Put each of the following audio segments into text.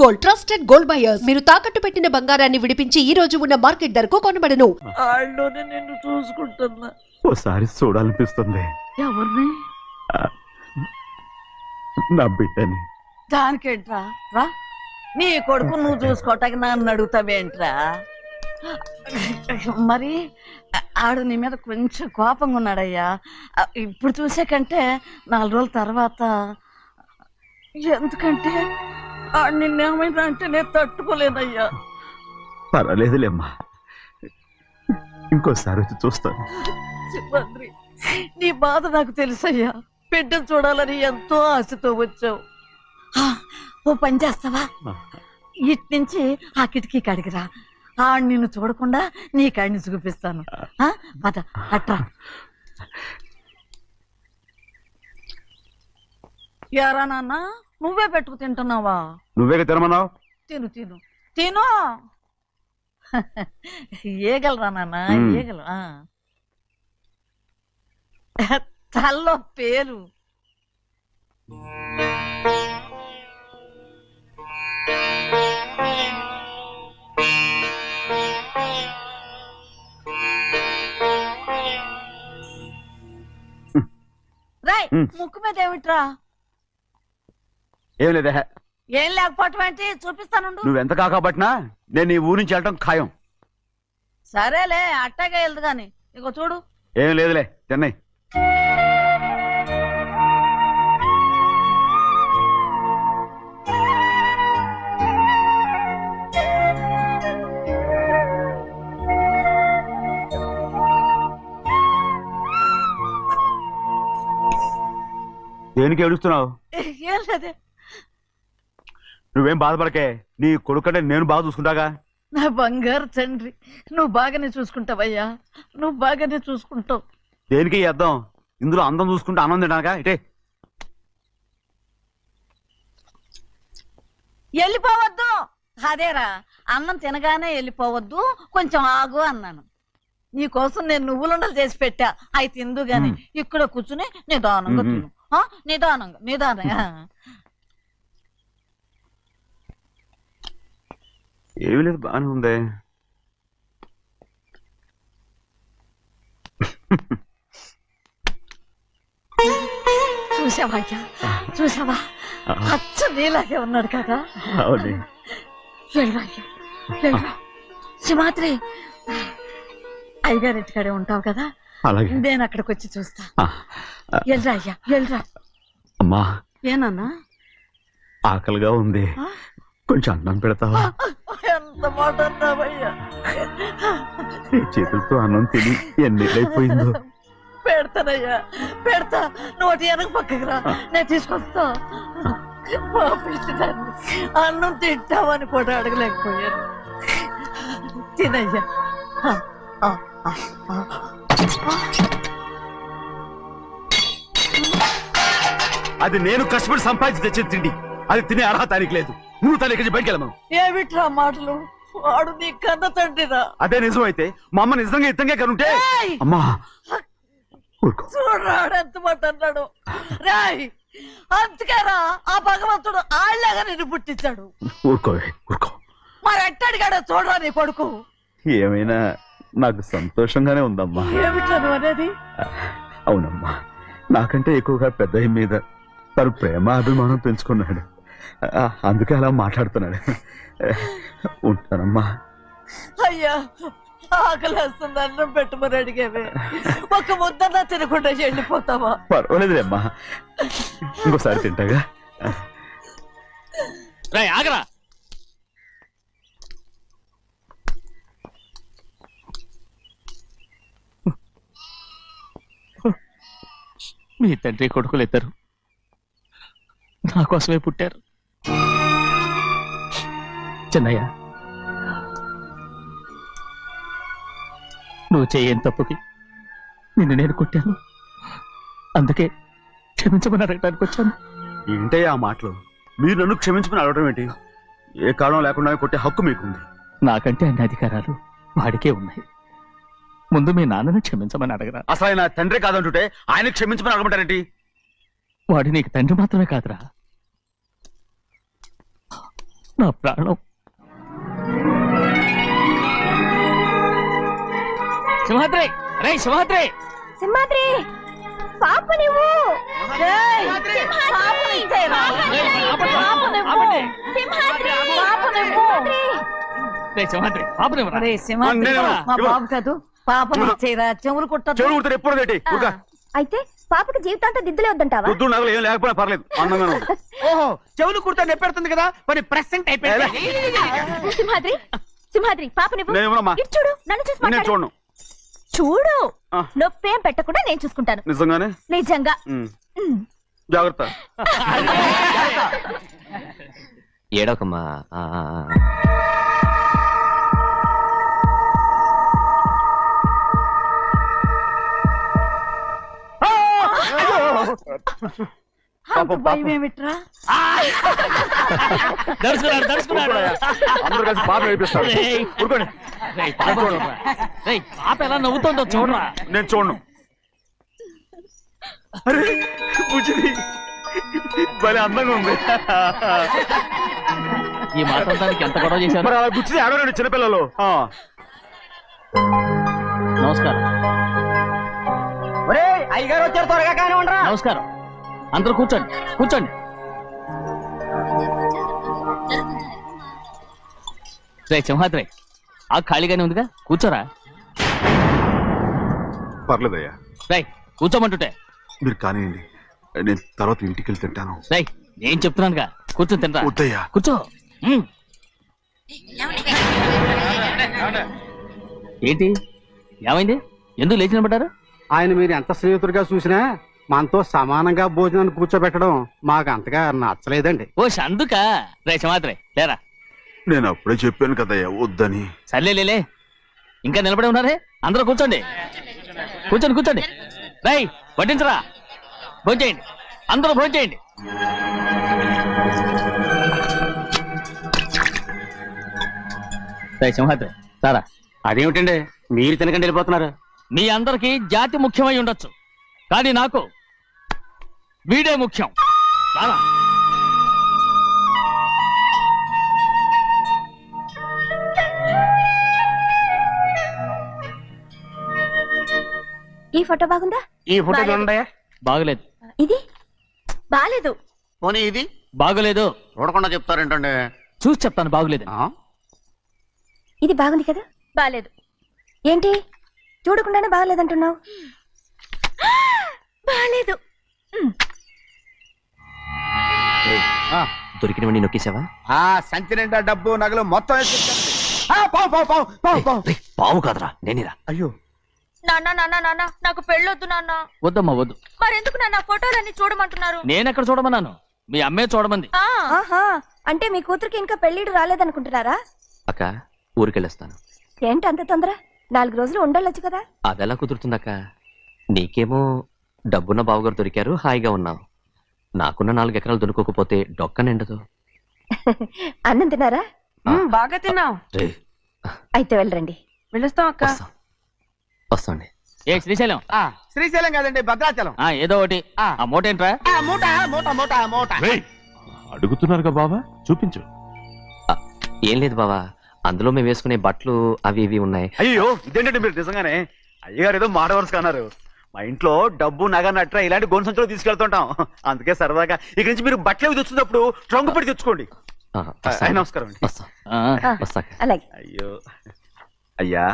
Gold, trusted gold buyers. మీరు తాకట్టు పెట్టిన బంగారాన్ని విడిపించి ఈ రోజు ఉన్న మార్కెట్ ధరకు కొనబడను. ఆళ్ళలోనే నిన్ను చూసుకుంటున్నా. ఓసారి చూడాలనిపిస్తుంది. ఎవరిని? నా బిడ్డని. దానికేంట్రా? రా, నీ కొడుకు నువ్వు చూసుకోవటానికి నన్ను అడుగుతావేంట్రా? మరి ఆడు నీ మీద కొంచెం కోపంగా ఉన్నాడయ్యా. ఇప్పుడు చూసే కంటే 4 రోజుల తర్వాత. ఎందుకంటే ఆడు నిన్నేమైనా అంటే నేను తట్టుకోలేనయ్యా. పర్వాలేదులేమ్మా, ఇంకోసారి వచ్చి చూస్తాను. శివాద్రి, నీ బాధ నాకు తెలుసయ్యా. బిడ్డను చూడాలని ఎంతో ఆశతో వచ్చావు. ఓ పని చేస్తావా? ఇటు నుంచి ఆ కిటికీ కడిగిరా. ఆడు నిన్ను చూడకుండా నీ కాడిని చూపిస్తాను. పద అట్రా. యారా నాన్న, నువ్వే పెట్టుకు తింటున్నావా? నువ్వే తినమన్నావు. తిను తిను తిను. ఏగలరా నాన్న, ఏగలు. తల్లో పేరు. రాయ్, ముక్కు మీద ఏమిట్రా? ఏం లేదే. ఏం లేకపోవటం ఏంటి? చూపిస్తాను. నువ్వెంత కాకబట్టినా నేను ఈ ఊరి నుంచి వెళ్ళటం ఖాయం. సరేలే, అట్టాగే వెళ్దు గాని. ఇగో చూడు. ఏం లేదులే, చెన్నై. దేనికి ఏడుస్తున్నావు? ఏం లేదే. నువ్వేం బాధపడకే, నీ కొడుకంటే నేను బాగా చూసుకుంటాగా. నా బంగారు తండ్రి, నువ్వు బాగానే చూసుకుంటావయ్యా. నువ్వు బాగానే చూసుకుంటావు. దేనికి అర్థం? ఇందులో అందం చూసుకుంటే అన్నం తినాగా. ఇటే వెళ్ళిపోవద్దు. అదేరా, అన్నం తినగానే వెళ్ళిపోవద్దు, కొంచెం ఆగు అన్నాను. నీకోసం నేను నువ్వులుండలు చేసి పెట్టా. అవి తిందు గాని ఇక్కడ కూర్చుని నిదానంగా తిను. నిదానంగా నిదానంగా. ఏమి లేదు, బాగానే ఉంది. చూసావా అయ్యా, చూసావా? అచ్చ నీలాగే ఉన్నాడు కదా. వెళ్ళరా అయ్యా, వెళ్ళరా. సింహాద్రి, అయ్యగారింటికాడే ఉంటావు కదా, నేను అక్కడికి వచ్చి చూస్తా. వెళ్ళరా అయ్యా, వెళ్ళరా. అమ్మా, ఏనన్నా? ఆకలిగా ఉంది, కొంచెం అన్నం పెడతావా? ఎంత మాట అన్నావయ్యా. నీ చేతులతో అన్నం తిని ఎన్నిళ్ళైపోయిందో. పెడతానయ్యా, పెడతా. నోటి వెనక పక్కకు రా, నేను తీసుకొస్తా. అన్నం తింటామని కూడా అడగలేకపోయాను. తినయ్యా. అది నేను కష్టపడి సంపాదించి తెచ్చి తిండి. అది తినే అర్హత ఆయనకి లేదు. నువ్వు తన ఇక్కడి బయటికి వెళ్ళమను. ఏమిట్రా మాటలు? వాడు నీ కన్న తండ్రిరా. అదే నిజం అయితే మా అమ్మ నిజంగా ఇద్దంగా కనుంటే. అమ్మా చూడరాడు ఎంత మాట అన్నాడు. రాయ్, అందుకేరా ఆ భగవంతుడు ఆళ్ళగా నిన్ను పుట్టించాడు. ఊరుకోవే, ఊరుకో. మరి ఎట్టడిగాడో చూడరా నీ కొడుకు. ఏమైనా నాకు సంతోషంగానే ఉందమ్మా. ఏమిట్రా నువ్వు అనేది? అవునమ్మా, నాకంటే ఎక్కువగా పెద్ద మీద తను ప్రేమ అభిమానం పెంచుకున్నాడు. అందుకే అలా మాట్లాడుతున్నాడు. ఉంటానమ్మా. అయ్యా, ఆకలేస్తుంది, అన్నం పెట్టమని అడిగేవే. ఒక ముద్దన్నా తినకుండా వెళ్ళిపోతావా? పర్వాలేదులేమ్మా, ఇంకోసారి తింటాగా. ఆగరా. మీ తండ్రి కొడుకులు ఇద్దరు నా కోసమే పుట్టారు. చెన్నయ్య, నువ్వు చేయని తప్పుకి నిన్ను నేను కొట్టాను. అందుకే క్షమించమని అడగడానికి వచ్చాను. ఏంటయ్యా ఆ మాటలు? మీరు నన్ను క్షమించమని అడగడం ఏంటి? ఏ కారణం లేకుండా కొట్టే హక్కు మీకుంది. నాకంటే అన్ని అధికారాలు వాడికే ఉన్నాయి. ముందు మీ నాన్నను క్షమించమని అడగరా. అసలు ఆయన తండ్రి కాదంటుంటే ఆయన క్షమించమని అడగమంటారేంటి? వాడు నీకు తండ్రి మాత్రమే కాదురా, నా ప్రాణం. సింహాద్రి, రే సింహాద్రి, సింహాద్రి పాప నువ్వు ఏయ్, పాపని ఇచ్చేయరా? ఆపండి. సింహాద్రి రే సింహాద్రి, పాపనివ్వరా? ఒరే సింహాద్రి, నేను- మా బాబు కాదు, పాపని ఇచ్చేయరా, చెవులు కుట్టదు. చెవులు కుడితే ఎప్పుడు ఏంటి ఊరుగా అయితే పాపకి జీవితాంతం దిద్దులే వద్దంటావా? వద్దు నగలు ఏం లేకపోయినా పర్లేదు అందంగా ఉంది. ఓహో చెవులు కుర్తా నెప్పెడుతుంది కదా మరి ప్రెసెంట్ అయిపోయింది. సింహాద్రి సింహాద్రి పాప నువ్వు నేను ఇవ్వనమ్మా. ఇటు చూడు, నన్ను చూసి నేను మాట్లాడు. చూడను. చూడు ఆ. నొప్పేం పెట్టకుండా నేను చూసుకుంటాను. నిజంగానే నిజంగా. ఉమ్. ఉమ్. జాగ్రత్త. ఏడోకమ్మా. అంత భయం ఏమిట్రా? దడుచుకున్నాడు. అందరూ కలిసి పాప ఏడిపిస్తారు. రేయ్. ఊరుకోండి. రేయ్, పాప చూడరా. రేయ్, పాప ఎలా నవ్వుతుందో చూడరా. నేను చూడను. అరే బుజ్జిది భలే అందంగా ఉంది. ఈ మాట్లాడడానికి ఎంత గొడవ చేశారు. మరి అలా బుచ్చిది ఆడవాడు చిన్నపిల్లలు. నమస్కారం. ఒరే అయ్యగారు వచ్చారు, త్వరగా కానివ్వండిరా. నమస్కారం. అందరూ కూర్చోండి, కూర్చోండి. రే సింహాద్రి, ఆ ఖాళీగానే ఉందిగా, కూర్చోరా. పర్లేదయ్యా, రేయ్ కూర్చోమంటుంటే. మీరు కానివ్వండి, నేను తర్వాత ఇంటికి వెళ్ళి తింటాను. రేయ్ నేను చెప్తున్నానుగా, కూర్చొని తినరా. వద్దయ్యా. కూర్చో. ఉమ్. ఏంటి ఏమైంది, ఎందుకు లేచి నిలబడ్డారు? ఆయన మీరు ఎంత స్నేహితుడిగా చూసినా మనతో సమానంగా భోజనాన్ని కూర్చోబెట్టడం మాకు అంతగా నచ్చలేదండి. ఓ అందుకా. రే సింహాద్రి లేరా. నేను అప్పుడే చెప్పాను కదయ్యా వద్దని. సర్లే, ఇంకా నిలబడి ఉన్నారే, అందరూ కూర్చోండి, కూర్చోండి, కూర్చోండి. రేయ్ వడ్డించరా, భోంచేయండి, అందరూ భోంచేయండి. రేయ్ సింహాద్రి సారా. అదేమిటండి మీరు తినకండి వెళ్ళిపోతున్నారు? మీ అందరికీ జాతి ముఖ్యమై ఉండొచ్చు, కానీ నాకు వీడే ముఖ్యం. రారా. ఈ ఫోటో బాగుందా? ఈ ఫోటో చూడండి. బాగలేదు. ఇది బాలేదు. పోనీ ఇది బాగలేదు. చూడకుండా చెప్తారేంటండి? చూసి చెప్తాను బాగలేదు. ఇది బాగుంది కదా? బాలేదు. ఏంటి చూడకుండానే బాగలేదంటున్నావు? బాలేదు. దొరికినవన్నీ నొక్కేసావా? ఆ సంచి నిండా డబ్బు నగలు మొత్తం పావు పావు పావు పావు పావు. రేయ్, పావు కాదురా, నేనేరా. అయ్యో నాన్న నాన్న నాన్న నాకు పెళ్ళొద్దు నాన్న. వద్దమ్మా వద్దు. మరెందుకు నాన్న ఫోటోలన్నీ చూడమంటున్నారు? నేనెక్కడ చూడమన్నాను, మీ అమ్మే చూడమంది. ఆహా, అంటే మీ కూతురికి ఇంకా పెళ్ళిడు రాలేదనుకుంటున్నారా? అక్క ఊరికెళ్ళొస్తాను. ఏంటి అంత తొందర? 4 రోజులు ఉండొచ్చు కదా. అదెలా కుదురుతుందక్క? నీకేమో డబ్బున్న బావగారు దొరికారు, హాయిగా ఉన్నావు. నాకున్న 4 ఎకరాలు దొరకకపోతే డొక్క నిండదు. అన్నం తిన్నారా? బాగా తిన్నావు. రే అయితే వెళ్ళరండి. పిలుస్తాం అక్క. వస్తాండి. ఏ శ్రీశైలం, శ్రీశైలం కాదండి భద్రాచలం. ఏదో ఒకటి. ఆ మూట ఏంట్రా? మూట మూట మూట మూట. అడుగుతున్నారుగా బాబా, చూపించు. ఏం లేదు బావా, అందులో మేము వేసుకునే బట్టలు అవి ఇవి ఉన్నాయి. అయ్యో ఇదేంటంటే మీరు నిజంగానే అయ్యగారు ఏదో మాట వరుస అన్నారు. మా ఇంట్లో డబ్బు నగ నట్ర ఇలాంటి గొంతు సంచులు తీసుకెళ్తుంటాం. అందుకే సరదాగా ఇక నుంచి మీరు బట్టలు అవి తెచ్చుకున్నప్పుడు ట్రంక్ పెట్టి తెచ్చుకోండి. వస్తాను. నమస్కారం అండి. వస్తాం. ఆ, వస్తాక. అలాగే. అయ్యో అయ్యా,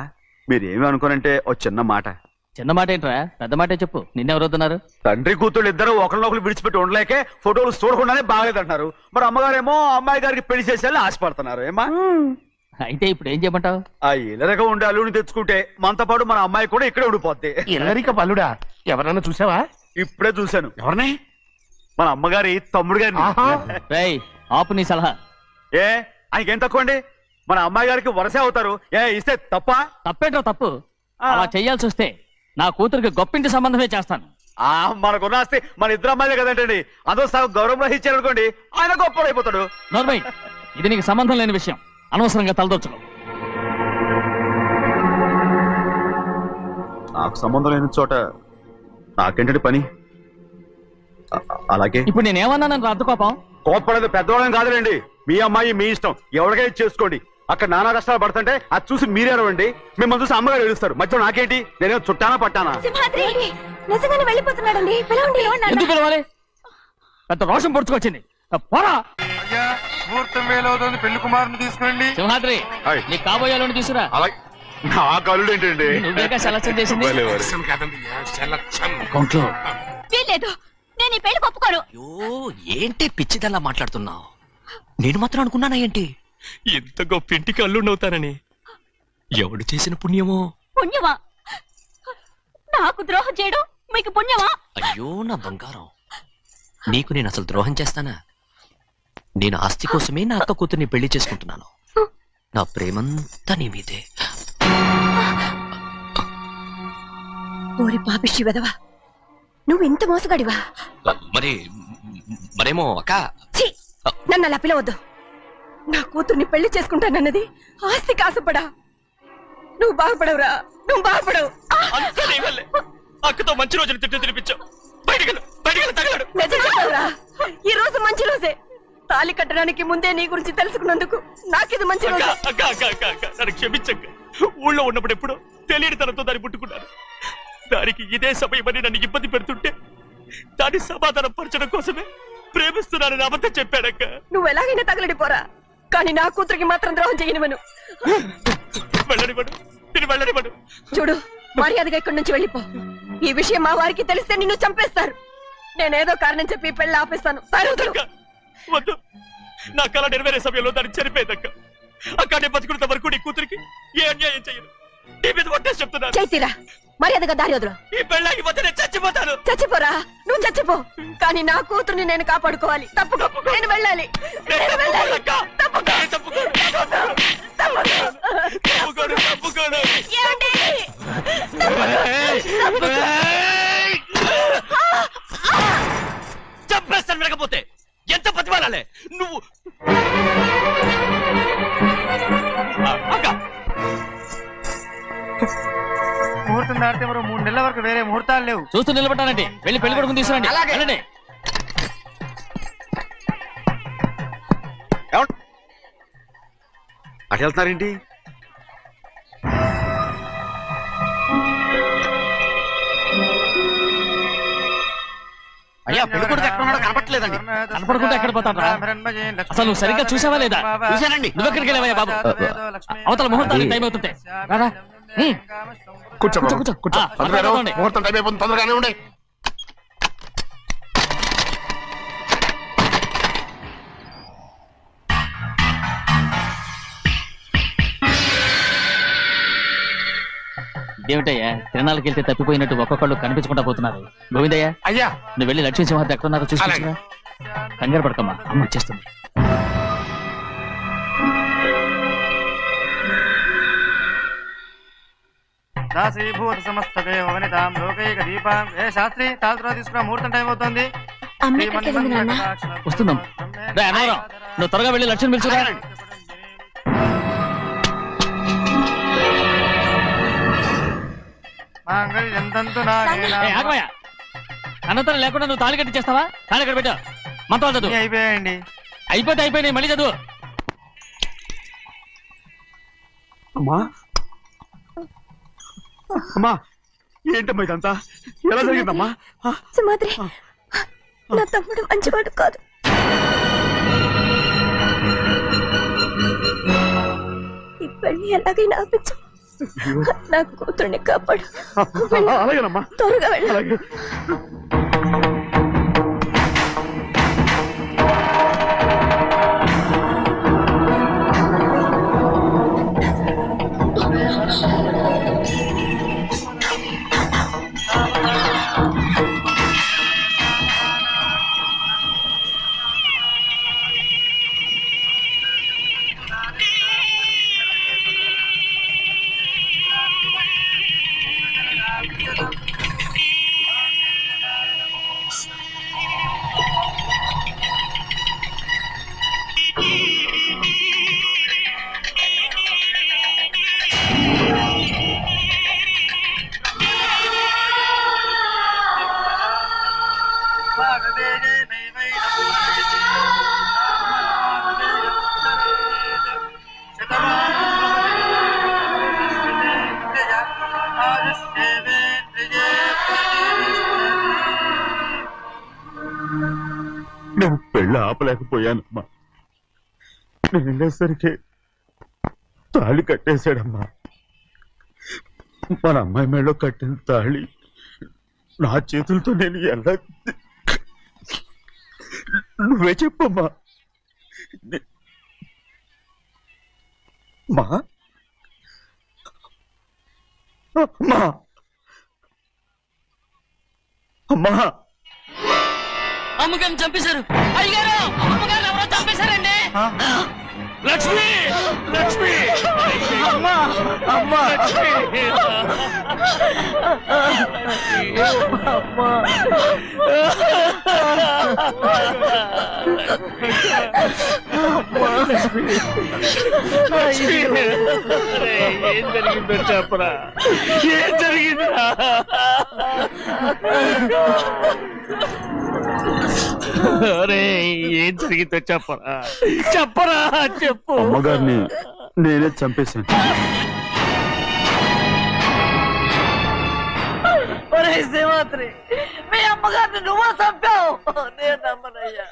మీరేమి అనుకోనంటే ఓ చిన్న మాట. చిన్న మాట ఏంట్రా, పెద్ద మాటే చెప్పు. నిన్నెవరు వద్దన్నారు? తండ్రి కూతుళ్ళు ఇద్దరు ఒకరినొకరు విడిచిపెట్టి ఉండలేకే ఫోటోలు చూడకుండానే బాగలేదంటున్నారు. మరి అమ్మగారేమో అమ్మాయి గారికి పెళ్లి చేసేయాలని ఆశపడుతున్నారు. ఏమా అయితే ఇప్పుడు ఏం చేయమంటావు? ఆ ఇలరగా ఉండే అల్లుని తెచ్చుకుంటే మనతో పాటు మన అమ్మాయి కూడా ఇక్కడే ఉండిపోద్ది. ఇల్లరిక పల్లుడా ఎవరన్నా చూసావా? ఇప్పుడే చూశాను. ఎవరిని? మన అమ్మగారి తమ్ముడు గారిని. రేయ్ ఆపు నీ సలహా. ఏ ఆయనకేం తక్కువ అండి? మన అమ్మాయి గారికి వరసే అవుతారు. ఏ ఇస్తే తప్ప? తప్పేంట్రా తప్పు. అలా చెయ్యాల్సి వస్తే నా కూతురికి గొప్పింటి సంబంధమే చేస్తాను. మనకున్న ఆస్తి మన ఇద్దరు అమ్మాయిలే కదంటండి. అదో సగం గౌరవం ఇచ్చారనుకోండి, ఆయన గొప్ప అయిపోతాడు. నోర్మయ్, ఇది నీకు సంబంధం లేని విషయం, అనవసరంగా తలదొచ్చుకో. నాకు సంబంధం లేని చోట నాకేంటంటే పని. అలాగే ఇప్పుడు నేనేమన్నానని రద్దు కోపం? కోప్పడేది పెద్దవాళ్ళని కాదులేండి, మీ అమ్మాయి మీ ఇష్టం, ఎవరికైనా చేసుకోండి. అక్కడ నానా కష్టాలు పడుతుంటే అది చూసి మీరేరవండి, మిమ్మల్ని చూసి అమ్మగారు ఏడుస్తారు. మధ్యలో నాకేంటి, నేనేమో చుట్టానా పట్టానా? సింహాద్రి నిజంగానే వెళ్ళిపోతున్నాడండి. పిలవండి. ఎందుకు పిలవాలి? పెద్ద రోషం పొడుచుకొచ్చింది. పోరా ముహూర్తం వేలవుతుంది, పెళ్లి కుమారుని తీసుకురండి. సింహాద్రి, ఆయ్. నీ కాబోయేలోని తీసుకురా. అలాగే నా కళ్ళు ఏంటండి? నువ్వేగా సెలక్షన్ చేసింది. అకౌంట్లో వీల్లేదు, నేను ఈ పెళ్లి ఒప్పుకోను. అయ్యో ఏంటి పిచ్చిదల్లా మాట్లాడుతున్నావు? నేను మాత్రం అనుకున్నానా ఏంటి ఎంత గొప్ప ఇంటికి అల్లుండవుతానని? ఎవడు చేసిన పుణ్యమో? పుణ్యమా? నాకు ద్రోహం చేయడం మీకు పుణ్యమా? అయ్యో నా బంగారం, నీకు నేను అసలు ద్రోహం చేస్తానా? నేను ఆస్తి కోసమే నా అక్క కూతుర్ని పెళ్లి చేసుకుంటున్నాను. నా ప్రేమంతా నీ మీదే. ఓరి పాపిష్టి వెదవా, నువ్వు ఇంత మోసగాడివా? మరేమో అక్క. ఛీ, నన్ను అలా పిలవద్దు. నా కూతుర్ని పెళ్లి చేసుకుంటానన్నది ఆస్తి కాసపడా. నువ్వు బాగుపడవురా, నువ్వు బాగుపడవు. అక్కతో మంచి రోజులు తిట్టు తినిపించావు. బయటికి తగలడు. నిజం చెప్పవురా, ఈ రోజు మంచి రోజే. తాళి కట్టడానికి ముందే నీ గురించి తెలుసుకున్నందుకు నాకిది మంచి రోజు. నన్ను క్షమించక్క. ఊళ్ళో ఉన్నప్పుడు ఎప్పుడు తెలియని తనతో దాన్ని పుట్టుకున్నాను. దానికి ఇదే సమయమని నన్ను ఇబ్బంది పెడుతుంటే దాన్ని సమాధానం పరచడం కోసమే ప్రేమిస్తున్నానని అబద్ధం చెప్పాడక్క. నువ్వు ఎలాగైనా తగలడిపోరా, కానీ నా కూతురికి మాత్రం ద్రోహం చేయనివను. వెళ్ళనివ్వడు, నేను వెళ్ళనివ్వడు. చూడు, మర్యాదగా ఇక్కడి నుంచి వెళ్ళిపో. ఈ విషయం మా వారికి తెలిస్తే నిన్ను చంపేస్తారు. నేనేదో కారణం చెప్పి పెళ్లి ఆపేస్తాను. అక్క, వద్దు. నా కళ నెరవేరే సమయంలో దాన్ని చనిపోయిందక్క. అక్క నేను బతుకున్నంత వరకు నీ కూతురికి ఏ అన్యాయం చేయను. నీ మీద ఒట్టేసి చెప్తున్నాను. చైతీరా, మర్యాదగా దారి వదులు. ఈ పెళ్ళాకి వద్ద నేను చచ్చిపోతాను. చచ్చిపోరా, నువ్వు చచ్చిపో, కానీ నా కూతుర్ని నేను కాపాడుకోవాలి. తప్పుకో, నేను వెళ్ళాలి. నేను వెళ్ళాలి. తప్పుకో. ఏమండి? చంపేస్తాను. లేకపోతే ఎంత బతిమాలాలే నువ్వు? అక్క, ముహూర్తం దాటితే మరో 3 నెలల వరకు వేరే ముహూర్తాలు లేవు. చూస్తూ నిలబడ్డానండి. వెళ్ళి పెళ్లి కొడుకుని తీసుకురండి. వెళ్ళండి. అటు వెళ్తున్నారేంటి? అయ్యా, పెళ్లి కొడుకు ఎక్కడ ఉన్నాడో కనపట్లేదండి. కనపడకుండా ఎక్కడ పోతాడ్రా? అసలు నువ్వు సరిగ్గా చూసావా లేదా? చూశానండి. నువ్వెక్కడికి వెళ్ళావయ్యా బాబు? అవతల ముహూర్తానికి టైం అవుతుంటే రారా. కూర్చో కూర్చో. ముహూర్తం టైం అయిపోతుంది, తొందరగానే ఉండే. ఏమిటయ్యా, తిరణాలకు వెళ్తే తప్పిపోయినట్టు ఒక్కొక్కళ్ళు కనిపించకుండా పోతున్నారు. గోవిందయ్య, అయ్యా నువ్వు వెళ్ళి లక్ష్మీ సింహాద్రి ఎక్కడున్నారో చూసుకుంటున్నా. కంగారు పడకమ్మా, అమ్మ వచ్చేస్తుంది. దాసీభూత సమస్త దేవ వనితాం లోకైక దీపాం. ఏ శాస్త్రి, తాళతో తీసుకురా, ముహూర్తం టైం అవుతుంది. వస్తున్నాం. రా అన్నవరం, నువ్వు త్వరగా వెళ్ళి లక్ష్మణ్ పిలుచురా. ఆగమయ్యా, అనంతరం లేకుండా నువ్వు తాళి కట్టి చేస్తావా? తాళి కట్టి పెట్టా. మంత్రాలు చదువు. అయిపోయాయండి. అయిపోయినాయి, మళ్ళీ చదువు. అమ్మా అమ్మా, ఏంటమ్మా ఇదంతా? ఎలా జరిగిందమ్మా? సింహాద్రి, నా తమ్ముడు మంచివాడు కాదు. ఈ పెళ్లి ఎలాగైనా ఆపించు. నా కూతుర్ని కాపాడు. అలాగేనమ్మా, త్వరగా వెళ్ళాలి. అలాగే. పెళ్ళి ఆపలేకపోయానమ్మా. నేను వెళ్ళేసరికి తాళి కట్టేశాడమ్మా. మన అమ్మాయి మేడలో కట్టిన తాళి నా చేతులతో నేను ఎలా... నువ్వే చెప్పమ్మా. మా అమ్మా అమ్మా అమ్మగారిని చంపేశారు. అయ్యారు, అమ్మగారు ఎవరో చంపేశారండి. లక్ష్మి, లక్ష్మి, అమ్మా, అమ్మా, లక్ష్మి. ఏం జరిగిందో చెప్పరా, ఏం జరిగిందిరా? ఏం జరిగిందో చెప్పరా, చెప్పరా, చెప్పు. అమ్మగారిని నేనే చంపేశాను. ఒరే శ్రీమంత్రి, మీ అమ్మగారిని నువ్వు చంపావు. నేను నమ్మనయ్యా.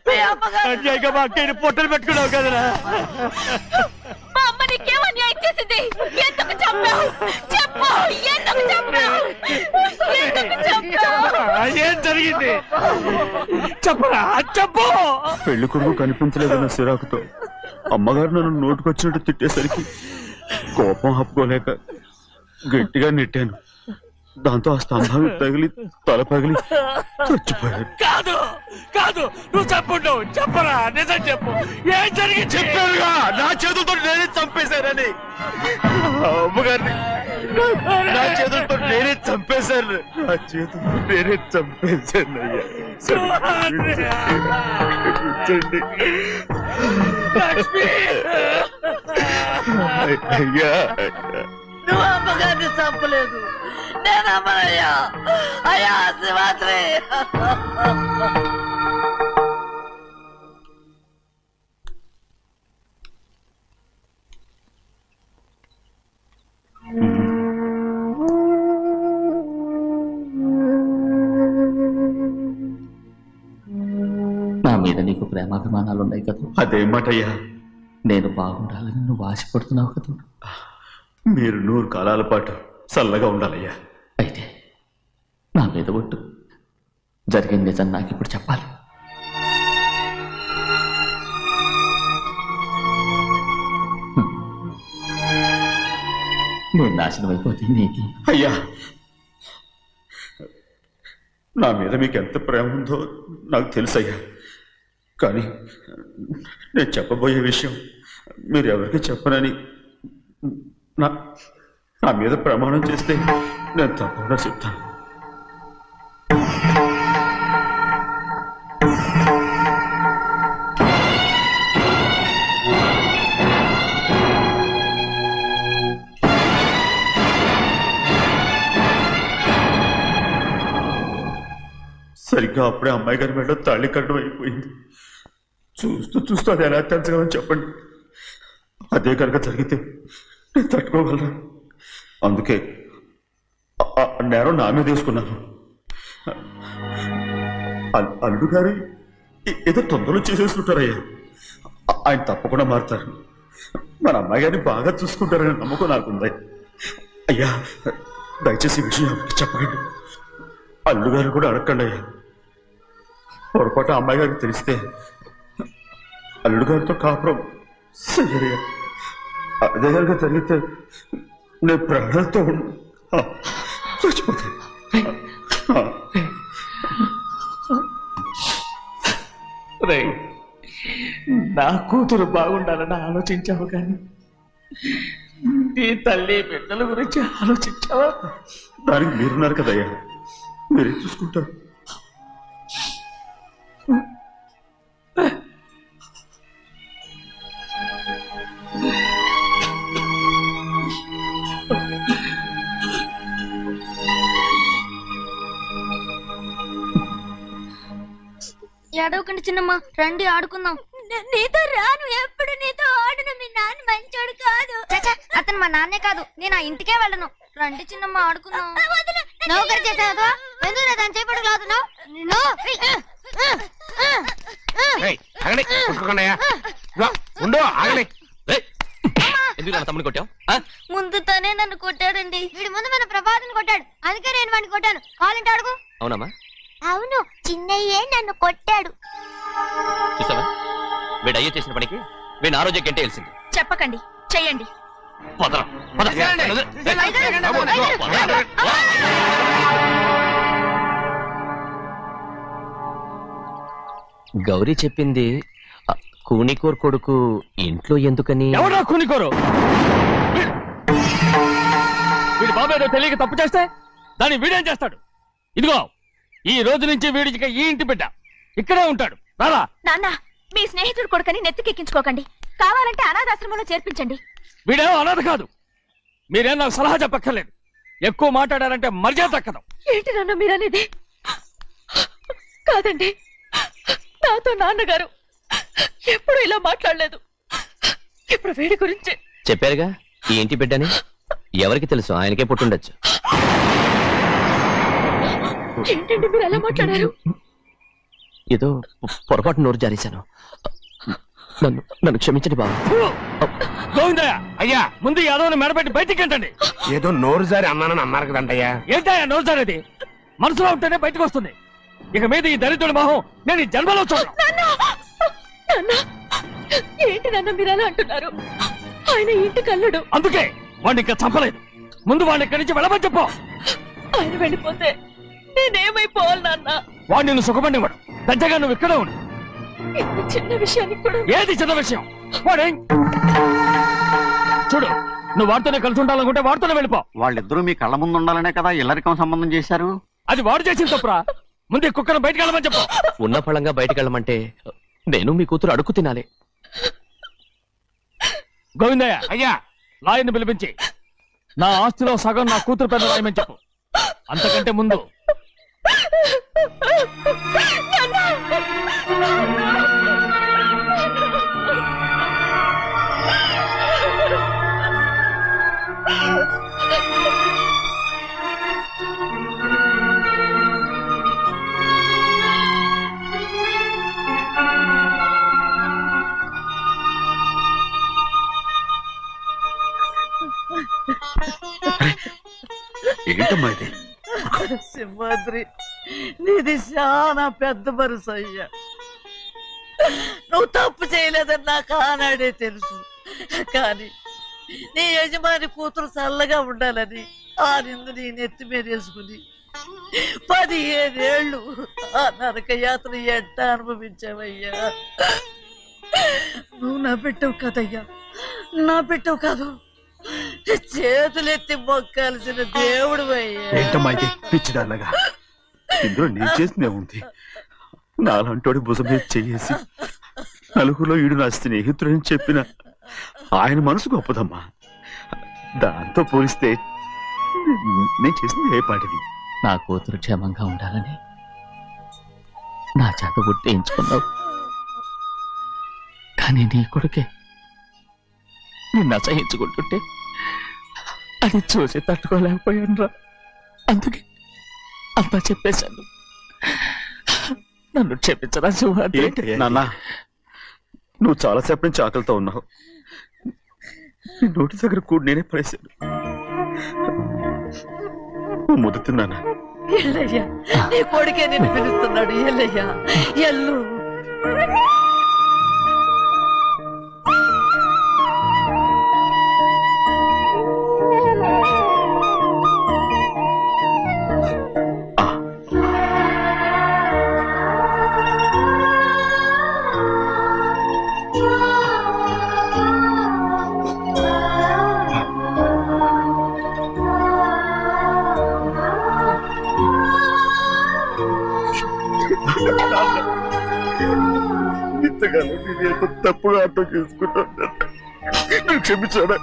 మీ అమ్మగారు మా అక్కని పొట్టలు పెట్టుకున్నావు కదరా. మా అమ్మ నీకేం అన్యాయం చేసింది? ఎందుకు చంపావు? చెప్పు, ఎందుకు చంపావు? ఎందుకు చంపావు? ఏం జరిగింది చెప్పరా, చెప్పు. పెళ్లి కొడుకు కనిపించలేదన్న సిరాకుతో అమ్మగారు నన్ను నోటుకొచ్చినట్టు తిట్టేసరికి కోపం హప్పుకోలేక గట్టిగా నెట్టాను. దాంతో ఆ స్తంభాన్ని తగిలి తల పగిలి చచ్చిపోయాడు. కాదు కాదు, నువ్వు చెప్పుండవు. చెప్పరా, నిజం చెప్పు. ఏం జరిగింది? చెప్పారుగా, నా చేతులతో నేనే చంపేశానని. అమ్మగారిని నా చేతులతో నేనే చంపేశాను. నా చేతులతో నేనే చంపేశాను. అయ్యా, నువ్వు అమ్మగారిని చంపలేదు. నేను అమ్మనయ్యా. అయ్యా శ్రీమంత్రి. నా మీద నీకు ప్రేమాభిమానాలు ఉన్నాయి కదా. అదేమాటయ్యా, నేను బాగుండాలని నువ్వు ఆశపడుతున్నావు కదా. మీరు 100 కాలాల పాటు చల్లగా ఉండాలయ్యా. అయితే నా మీద ఒట్టు. జరిగిన నిజం నాకు ఇప్పుడు చెప్పాలి. నేను నాశనం అయిపోతే నీకు. అయ్యా, నా మీద మీకు ఎంత ప్రేమ ఉందో నాకు తెలుసయ్యా. కానీ నేను చెప్పబోయే విషయం మీరు ఎవరికి చెప్పనని నా మీద ప్రమాణం చేస్తే నేను తప్పకుండా చెప్తాను. సరిగ్గా అప్పుడే అమ్మాయి గారి మెడలో తాళి కట్టడం అయిపోయింది. చూస్తూ చూస్తూ అది ఎలా తెంచగలని చెప్పండి. అదే కనుక జరిగితే నేను తట్టుకోగలను. అందుకే నేరం నా మీద తీసుకున్నాను. అల్లుడు గారు ఏదో తొందరలో చేసేస్తుంటారయ్యా. ఆయన తప్పకుండా మారుతారు. మన అమ్మాయి గారిని బాగా చూసుకుంటారనే నమ్మకం నాకుంది. అయ్యా, దయచేసి ఈ విషయం ఎవరికి చెప్పకండి. అల్లుడు గారు కూడా అడగండి అయ్యా. పొరపాటు అమ్మాయి గారికి తెలిస్తే అల్లుడు గారితో కాపురం సరిగా అదే కనుక జరిగితే నేను ప్రాణాలతో చచ్చిపోతాను. నా కూతురు బాగుండాలని ఆలోచించావు కానీ నీ తల్లి బిడ్డల గురించి ఆలోచించావా? దానికి మీరున్నారు కదయ్యా, మీరే చూసుకుంటారు. ఏడవకండి చిన్నమ్మ, రండి ఆడుకుందాం. నీతో రాను, ఎప్పుడు నీతో ఆడను. మీ నాన్న మంచోడు కాదు. అతను మా నాన్నే కాదు, నేను ఆ ఇంటికే వెళ్ళను. రండి చిన్నమ్మ ఆడుకుందాం. నౌకరు చేసావు ఎందుకు దాని చేపడు ఆగండి కొట్టుకోకండియా ఉండు ఆగండి ఎందుకు నా తమ్ముని కొట్టావు ముందు తనే నన్ను కొట్టాడండి. వీడి ముందు మన ప్రభాతం కొట్టాడు, అందుకే నేను వాడిని కొట్టాను. కావాలంటే అడుగు. అవునమ్మా? అవును, చిన్నయ్యే నన్ను కొట్టాడు. చూసావా, వీడు అయ్యే చేసిన పనికి వీడిని ఆ రోజే గంటే తెలిసింది. చెప్పకండి, చెయ్యండి. గౌరీ చెప్పింది కూనికోర్ కొడుకు ఇంట్లో ఎందుకని. ఎవరా కూనికోరు? వీడి బాబు ఏదో తెలియక తప్పు చేస్తే దాన్ని వీడేం చేస్తాడు? ఇదిగో ఈ రోజు నుంచి వీడికి ఈ ఇంటి బిడ్డ ఇక్కడే ఉంటాడు. రారా. నాన్న, మీ స్నేహితుడు కొడుకని నెత్తికెక్కించుకోకండి. కావాలంటే అనాథాశ్రమంలో చేర్పించండి. వీడేమో అనాథ కాదు. మీరేం నాకు సలహా చెప్పక్కర్లేదు. ఎక్కువ మాట్లాడారంటే మర్యాద తక్కదు. ఏంటి నాన్న మీరనేది? కాదండి, నాతో నాన్నగారు ఎప్పుడు ఇలా మాట్లాడలేదు. ఇప్పుడు వీడి గురించి చెప్పారుగా ఈ ఇంటి బిడ్డని. ఎవరికి తెలుసు, ఆయనకే పుట్టుండొచ్చు. ఏంటండి మీరు ఎలా మాట్లాడారు? ఏదో పొరపాటు నోరు జారేశాను. నన్ను క్షమించండి బాబు. గోవిందయ్య, అయ్యా ముందు యాదవ్ని మెడపెట్టి బయటికి ఏంటండి? ఏదో నోరు జారి అన్నానని అన్నారు కదంటయ్యా. ఏంటయ్యా నోరు జారేది? మనసులో ఉంటేనే బయటకు వస్తుంది. ఇక మీద ఈ దరిద్రుడి మొహం నేను ఈ జన్మలో చూడను. ఏంటి నాన్న మీరు ఎలా అంటున్నారు? ఆయన ఇంటి కల్లుడు. అందుకే వాడిని ఇంకా చంపలేదు. ముందు వాడిని ఇక్కడి నుంచి వెళ్ళమని చెప్పు. ఆయన వెళ్ళిపోతే నేనేమైపోవాలి నాన్న? వాడిని నువ్వు సుఖపడివాడు. పెద్దగా నువ్వు ఇక్కడే ఉండు. ఇంత చిన్న విషయానికి కూడా. ఏది చిన్న విషయం? వాడేం చూడు, నువ్వు వాడితోనే కలిసి ఉండాలనుకుంటే వాడితోనే వెళ్ళిపో. వాళ్ళిద్దరూ మీ కళ్ళ ముందు ఉండాలనే కదా ఇల్లరికం సంబంధం చేశారు. అది వాడు చేసిన తప్పురా. ముందు ఈ కుక్కను బయటకు వెళ్ళమని చెప్పు. ఉన్న ఫలంగా బయటకు వెళ్ళమంటే నేను మీ కూతురు అడుగు తినాలి. గోవిందయ్య, అయ్యా లాయర్ని పిలిపించి నా ఆస్తిలో సగం నా కూతురు పెద్ద రాయమని చెప్పు. అంతకంటే ముందు ఏంటమ్మా ఇది? సింహాద్రి, నీది చాలా పెద్ద మనసు అయ్యా. నువ్వు తప్పు చేయలేదని నాకు ఆనాడే తెలుసు. కానీ నీ యజమాని కూతురు చల్లగా ఉండాలని ఆ నిందు నీ నెత్తి మీద వేసుకుని 15 ఏళ్ళు ఆ నరక యాత్ర ఎట్ట అనుభవించావయ్యా. నువ్వు నా పెట్టవు కదయ్యా, నా పెట్టవు కాదు, చేతులెత్తి మొక్కాల్సిన దేవుడు అయ్యా. ఏంటమ్మా ఇది పిచ్చిదాన్నగా? ఇందులో నేను చేసిందే ఉంది. నాలంటోడి భుజం మీద చెయ్యేసి నలుగురిలో ఈడు నా స్నేహితుడని చెప్పిన ఆయన మనసు గొప్పదమ్మా. దాంతో పోలిస్తే నేను చేసింది ఏ పాటిది? నా కూతురు క్షేమంగా ఉండాలని నా చేత గుర్తించుకున్నావు. కానీ నీ కొడుకే నిన్ను అసహించుకుంటుంటే అది చూసి తట్టుకోలేకపోయాను రా. అందుకే అంతా చెప్పేశాను. నన్ను క్షమించరా సింహాద్రి. నాన్న, నువ్వు చాలాసేపు నుంచి ఆకలితో ఉన్నావు. నీ నోటి దగ్గర కూడా నేనే పడేశాను. ముద్దు తిన్నానా? ఎల్లయ్యా, నీ కొడుకే నిన్ను పిలుస్తున్నాడు. ఎల్లయ్యా, ఎల్లు. ఇంతకాలం నేను ఎంత తప్పుగా అర్థం చేసుకుంటాను. నువ్వు క్షమించాడా?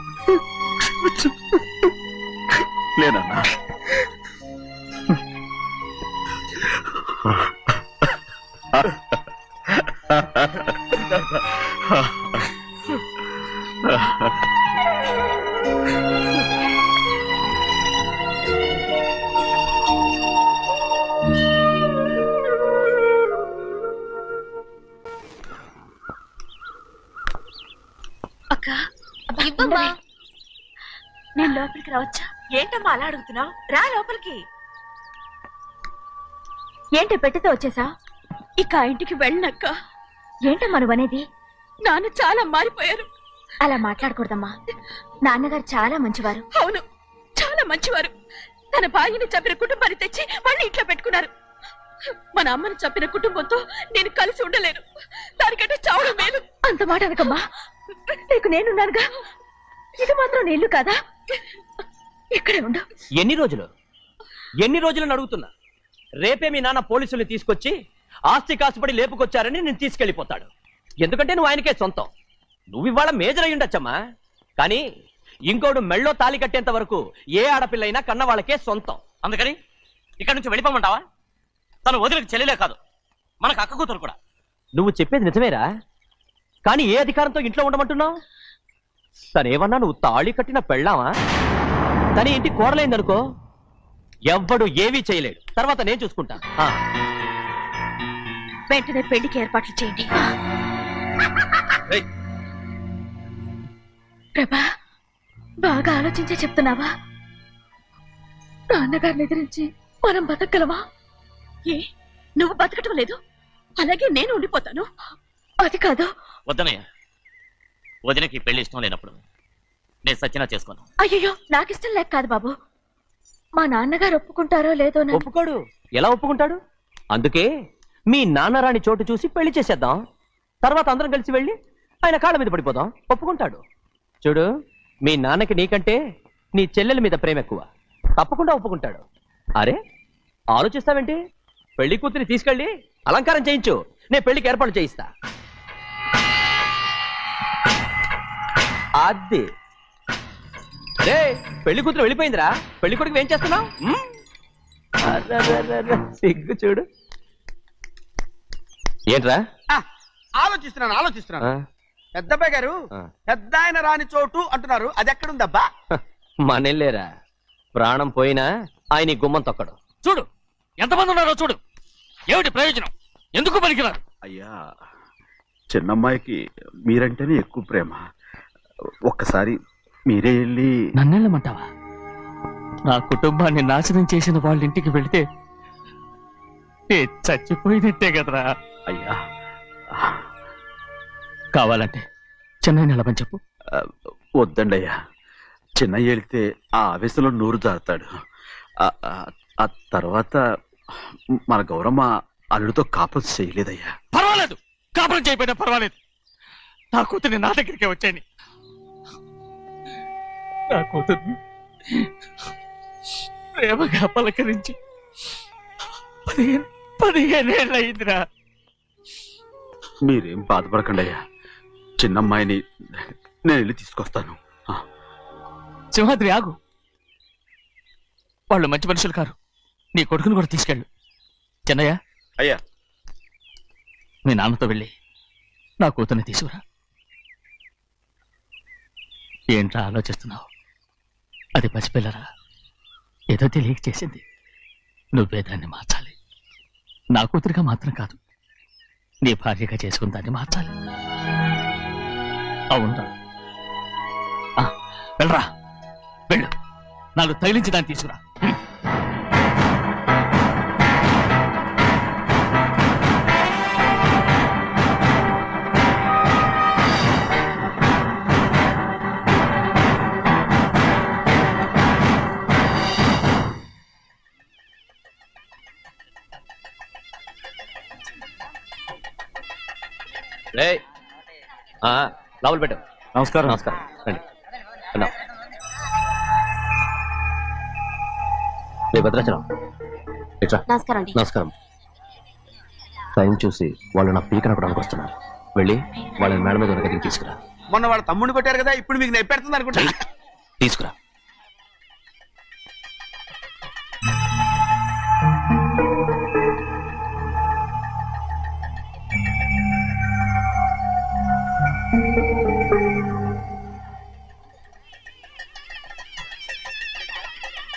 లేనన్నా. అక్క ఇవ్వమ్మా. నేను లోపలికి రావచ్చా? ఏంటమ్మా అలా అడుగుతున్నావు? రా లోపలికి. ఏంటి పెట్టితే వచ్చేసా? ఇక ఆ ఇంటికి వెళ్ళనక్క. ఏంటమ్మా నువ్వు అనేది? నాన్న చాలా మారిపోయారు. అలా మాట్లాడకూడదమ్మా. నాన్నగారు చాలా మంచివారు. అవును, చాలా మంచివారు. తన భార్యని చంపిన కుటుంబాన్ని తెచ్చి మళ్ళీ ఇంట్లో పెట్టుకున్నారు. మన అమ్మని చంపిన కుటుంబంతో నేను కలిసి ఉండలేను. దానికంటే చావడం మేలు. అంత మాట అనకమ్మా, నీకు నేనున్నానుగా. ఇది మాత్రం నీ ఇల్లు కాదా? ఇక్కడే ఉండు. ఎన్ని రోజులను అడుగుతున్నా. రేపే మీ నాన్న పోలీసుల్ని తీసుకొచ్చి ఆస్తి కాసుపడి లేపుకొచ్చారని నేను తీసుకెళ్లిపోతాడు. ఎందుకంటే నువ్వు ఆయనకే సొంతం. నువ్వు ఇవాళ మేజర్ అయి ఉండొచ్చమ్మా, కానీ ఇంకోడు మెళ్ళో తాళి కట్టేంత వరకు ఏ ఆడపిల్లైనా కన్న వాళ్ళకే సొంతం. అందుకని ఇక్కడి నుంచి వెళ్ళిపోమంటావా? తను వదిలికి చెల్లెలే కాదు, మనకు అక్క కూతురు కూడా. నువ్వు చెప్పేది నిజమేరా, కానీ ఏ అధికారంతో ఇంట్లో ఉండమంటున్నావు? తనేమన్నా నువ్వు తాళి కట్టిన పెళ్ళావా? తన ఇంటి కోడలైందనుకో, ఎవ్వడు ఏవీ చేయలేడు. తర్వాత నేను చూసుకుంటా. వెంటనే పెళ్లికి ఏర్పాట్లు చేయండి. ప్రభా, బాగా ఆలోచించే చెప్తున్నావా? నాన్నగారిని ఎదిరించి మనం బతకగలవా? ఏ, నువ్వు బతకటం లేదు, అలాగే నేను ఉండిపోతాను. అది కాదు. వద్దనయ్య, వదినకి పెళ్లి ఇష్టం లేనప్పుడు నేను సచ్చినా చేసుకోను. అయ్యో, నాకిష్టం లేక కాదు బాబు. మా నాన్నగారు ఒప్పుకుంటారో లేదో. ఒప్పుకోడు. ఎలా ఒప్పుకుంటాడు? అందుకే మీ నాన్నరాని చోటు చూసి పెళ్లి చేసేద్దాం. తర్వాత అందరం కలిసి వెళ్ళి ఆయన కాళ్ళ మీద పడిపోదాం. ఒప్పుకుంటాడు. చూడు, మీ నాన్నకి నీకంటే నీ చెల్లెల మీద ప్రేమ ఎక్కువ. తప్పకుండా ఒప్పుకుంటాడు. అరే, ఆలోచిస్తావేంటి? పెళ్లి కూతురి తీసుకెళ్ళి అలంకారం చేయించు, నేను పెళ్లికి ఏర్పాటు చేయిస్తా. అది రే, పెళ్లి కూతురు వెళ్ళిపోయిందిరా. పెళ్లి కొడుకు ఏం చేస్తున్నావు? సిగ్గు చూడు. ఏంట్రా? ఆలోచిస్తున్నాను. పెద్దబ్బాయి గారు పెద్ద ఆయన రాని చోటు అంటున్నారు, అది ఎక్కడుందబ్బా? మనెళ్ళేరా, ప్రాణం పోయినా ఆయన గుమ్మం తొక్కడు. చూడు ఎంతమంది ఉన్నారో చూడు. ఏమిటి ప్రయోజనం? ఎందుకు పనికిరారు? అయ్యా, చిన్నమ్మాయికి మీరంటేనే ఎక్కువ ప్రేమ. ఒక్కసారి మీరే వెళ్ళి. నన్నెళ్ళమంటావా? నా కుటుంబాన్ని నాశనం చేసిన వాళ్ళ ఇంటికి వెళితే చచ్చిపోయినట్టే కదరా. అయ్యా, కావాలంటే చెన్నై నిలబని చెప్పు. వద్దండి అయ్యా, చిన్నయ్య వెళితే ఆ ఆవేశంలో నూరు జారుతాడు. ఆ తర్వాత మన గౌరమ్మ అల్లుడితో కాపురం చేయలేదయ్యా. పర్వాలేదు, కాపురం చేయకపోయినా పర్వాలేదు. నా కూతుర్ని నా దగ్గరికే వచ్చాయని. నా కూతుర్ని ప్రేమగా పలకరించి 15 ఏళ్ళు అయిందిరా. మీరేం బాధపడకండి అయ్యా, చిన్నమ్మాయిని నేను వెళ్ళి తీసుకొస్తాను. సింహాద్రి ఆగు, వాళ్ళు మంచి మనుషులు కారు. నీ కొడుకుని కూడా తీసుకెళ్ళు. చెన్నయ్య, అయ్యా, మీ నాన్నతో వెళ్ళి నా కూతుర్ని తీసుకురా. ఏంట్రా ఆలోచిస్తున్నావు? అది పసిపిల్లరా, ఏదో తెలియక చేసింది. నువ్వే దాన్ని మార్చాలి. నా కూతురిగా మాత్రం కాదు, నీ భార్యగా చేసుకుని దాన్ని మార్చాలి. అవునరా? వెళ్ళరా, వెళ్ళు. నాలుగు తగిలించి దాన్ని తీసుకురా. లోపల పెట్టు. నమస్కారం. నమస్కారం. రండి. వెళ్దాం. రే భద్రాచలం, ఇట్రా. నమస్కారం అండి. నమస్కారం. టైం చూసి వాళ్ళు నా పీకన కూడా వస్తున్నారు. వెళ్ళి వాళ్ళని మేడ మీద ఉన్న గదికి తీసుకురా. మొన్న వాళ్ళ తమ్ముడిని కొట్టారు కదా, ఇప్పుడు మీకు నెప్పెడుతుంది అనుకుంటా. తీసుకురా.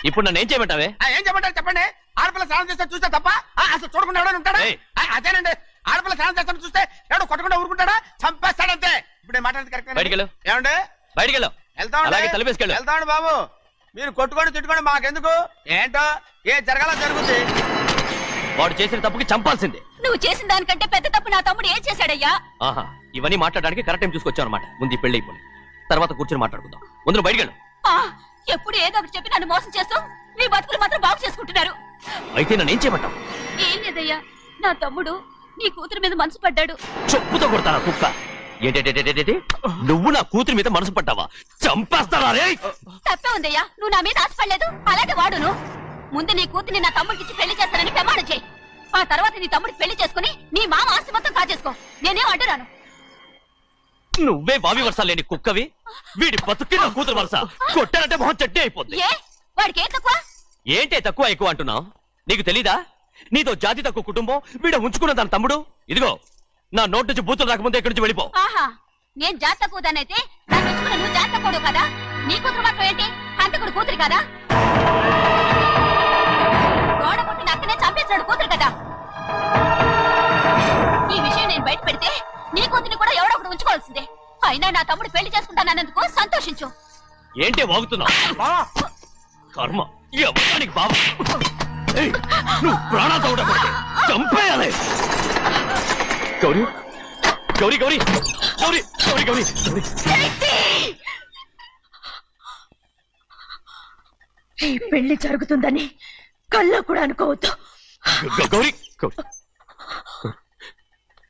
ఇప్పుడు నన్ను ఏం చేయమంటావే? ఏం చెప్పంటారు చెప్పండి. ఆడపిల్ల స్నానం చేస్తే చూస్తే తప్ప అసలు చూడకుండా ఎవడైనా ఉంటాడా? అదేనండి, ఆడపిల్ల స్నానం చేస్తాను చూస్తే ఎవడో కొట్టకుండా ఊరుకుంటాడా? చంపేస్తాడంతే. ఇప్పుడు నేను మాట్లాడేది కరెక్ట్ బయటికి వెళ్ళు. ఏమండి బయటికి వెళ్ళు. అలాగే తలపేసుకెళ్ళు. వెళ్తామండి బాబు. మీరు కొట్టుకొని తిట్టుకోండి, మాకెందుకు? ఏంటో ఏ జరగాల జరుగుతుంది. వాడు చేసిన తప్పుకి చంపాల్సిందే. నువ్వు చేసిన దానికంటే పెద్ద తప్పు నా తమ్ముడు ఏం చేశాడయ్యా? ఆహా, ఇవన్నీ మాట్లాడడానికి కరెక్ట్ టైం చూసుకొచ్చావు అనమాట. ముందు ఈ పెళ్లి అయిపోయి తర్వాత కూర్చొని మాట్లాడుకుందాం. ముందు బయటికి వెళ్ళు. ఎప్పుడు ఏదో ఒకటి చెప్పి నన్ను మోసం చేస్తూ మీ బతుకులు మాత్రం బాగు చేసుకుంటున్నారు. అయితే నన్ను ఏం చేయమంటావు? ఏం లేదయ్యా, నా తమ్ముడు నీ కూతురు మీద మనసు పడ్డాడు. చెప్పుతో కొడతానా కుక్క? ఏంటంటే నువ్వు నా కూతురి మీద మనసు పడ్డావా? చంపేస్తానా రే? తప్పే ఉందయ్యా, నువ్వు నా మీద ఆశపడలేదు. అలాంటి వాడును. ముందు నీ కూతుర్ని నా తమ్ముడికి పెళ్లి చేస్తానని ప్రమాణం చేయి. ఆ తర్వాత నీ తమ్ముడికి పెళ్లి చేసుకుని నీ మామ ఆస్తి మొత్తం కాజేసుకో. నేనేం అడ్డురాను. నువ్వే బావి వరుస లేని కుక్కవి. వీడి బతుక్కి నా కూతురు వరుస. కొట్టానంటే మొహం చెడ్డే అయిపోద్ది. ఏ వాడికి ఏం తక్కువ? ఏంటే తక్కువ ఎక్కువ అంటున్నావు? నీకు తెలీదా? నీతో జాతి తక్కువ కుటుంబం వీడ ఉంచుకున్న దాని తమ్ముడు. ఇదిగో నా నోటి నుంచి బూతులు రాకముందే ఇక్కడి నుంచి వెళ్ళిపో. ఆహా, నేను జాతి తక్కువదానైతే నన్ను ఉంచుకున్న నువ్వు జాతి తక్కువడు కదా? నీ కూతురు మాత్రం ఏంటి? హంతకుడు కూతురు కదా? గోడ పుట్టిన అక్కనే చంపేశాడు కూతురు కదా? ఈ విషయం నేను బయట పెడితే నీ కూతురిని కూడా ఎవడో ఒకడు ఉంచుకోవాల్సిందే. అయినా నా తమ్ముడు పెళ్లి చేసుకుంటానన్నందుకు సంతోషించు. ఏంటే వాగుతున్నావు? కర్మ ఎవరికి బాబా. నువ్వు ప్రాణాలతో ఉండకూడదు. చంపేయాలి. గౌరీ గౌరీ గౌరీ గౌరీ గౌరీ గౌరీ ఈ పెళ్లి జరుగుతుందని కళ్ళ కూడా అనుకోవద్దు. గౌరీ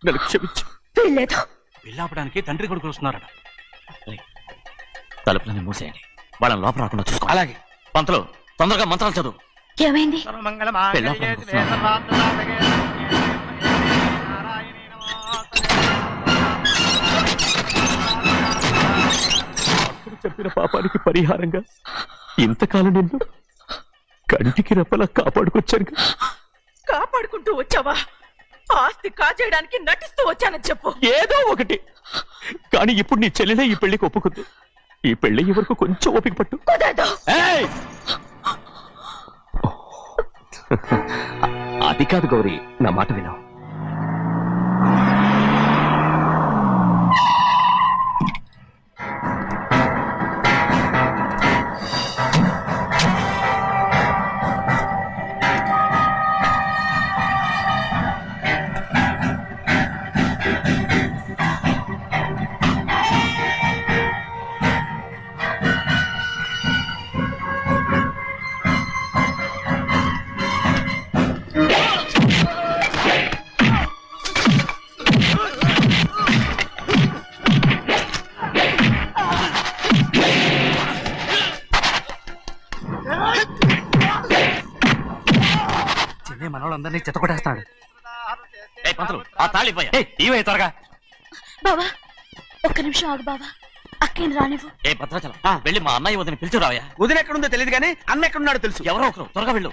నన్ను క్షమించు. వీల్లేదు. పెళ్ళాపడానికి తండ్రి కొడుకులు వస్తున్నారట. తలుపులని మూసేయండి. వాళ్ళని లోపల రాకుండా చూసుకో. అలాగే. పంతలు తొందరగా మంత్రాలు చదువు. ఏమైంది? చెప్పిన పాపానికి పరిహారంగా ఇంతకాలం నిన్ను కంటికి రెప్పలా కాపాడుకొచ్చాను. కాపాడుకుంటూ వచ్చావా? ఆస్తి కాజేయడానికి నటిస్తూ వచ్చానని చెప్పు. ఏదో ఒకటి. కానీ ఇప్పుడు నీ చెల్లెలే ఈ పెళ్లికి ఒప్పుకుంది. ఈ పెళ్లి వరకు కొంచెం ఓపిక పట్టు. ఏయ్! అది కాదు గౌరీ, నా మాట విను. మనోళ్ళందరినీ చెత్తకొట్టేస్తాడు. ఆ తాళి ఇవే త్వరగా. బావా ఒక్క నిమిషం ఆగు బావా, అక్కేం రానివ్వు. ఏ భద్రాచలం వెళ్ళి మా అన్నయ్య వదిన పిలిచిరావయ్యా. వదిన ఎక్కడుందో తెలియదు కానీ అన్న ఎక్కడున్నాడో తెలుసు. ఎవరో ఒకరు త్వరగా వెళ్ళు.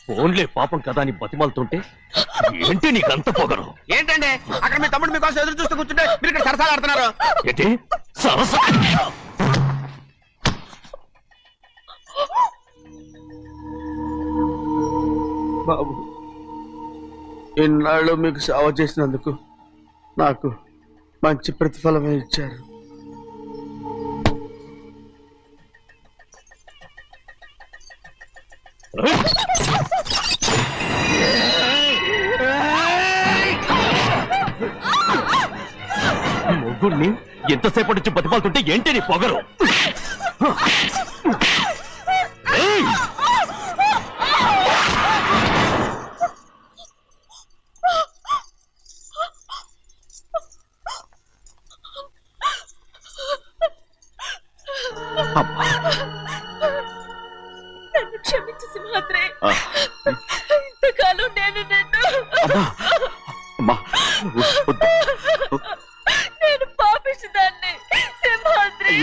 ఫోన్లే పాపం కదా అని బతిమాలుతుంటే ఏంటి నీకంత పొగరు? ఏంటండి అక్కడ మీ తమ్ముడు మీకోసం ఎదురు చూస్తూ కూర్చుంటే మీరు ఇక్కడ సరసాలు ఆడుతున్నారు. ఏంటి సరసా? బాబు, ఇన్నాళ్ళు మీకు సేవ చేసినందుకు నాకు మంచి ప్రతిఫలమే ఇచ్చారు. మొగ్గుడిని ఎంతసేపటి నుంచి బతిమాలుతుంటే ఏంటి నీ పొగరు? నన్ను క్షమించు సింహాద్రి. ఇంతకాలం నేను నేను పాపించదాన్ని సింహాద్రి.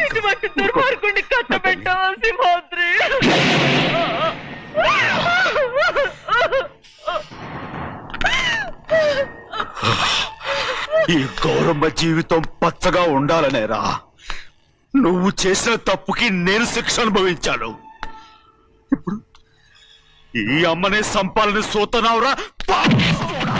ఇటువంటి దుర్మార్గుడిని కట్టబెట్టావా సింహాద్రి? ఈ గౌరమ్మ జీవితం పచ్చగా ఉండాలనేరా నువ్వు చేసిన తప్పుకి నేను శిక్ష అనుభవించాను. ఇప్పుడు ఈ అమ్మనే సంపాలని సోతనావురా పాపిస్తోడా.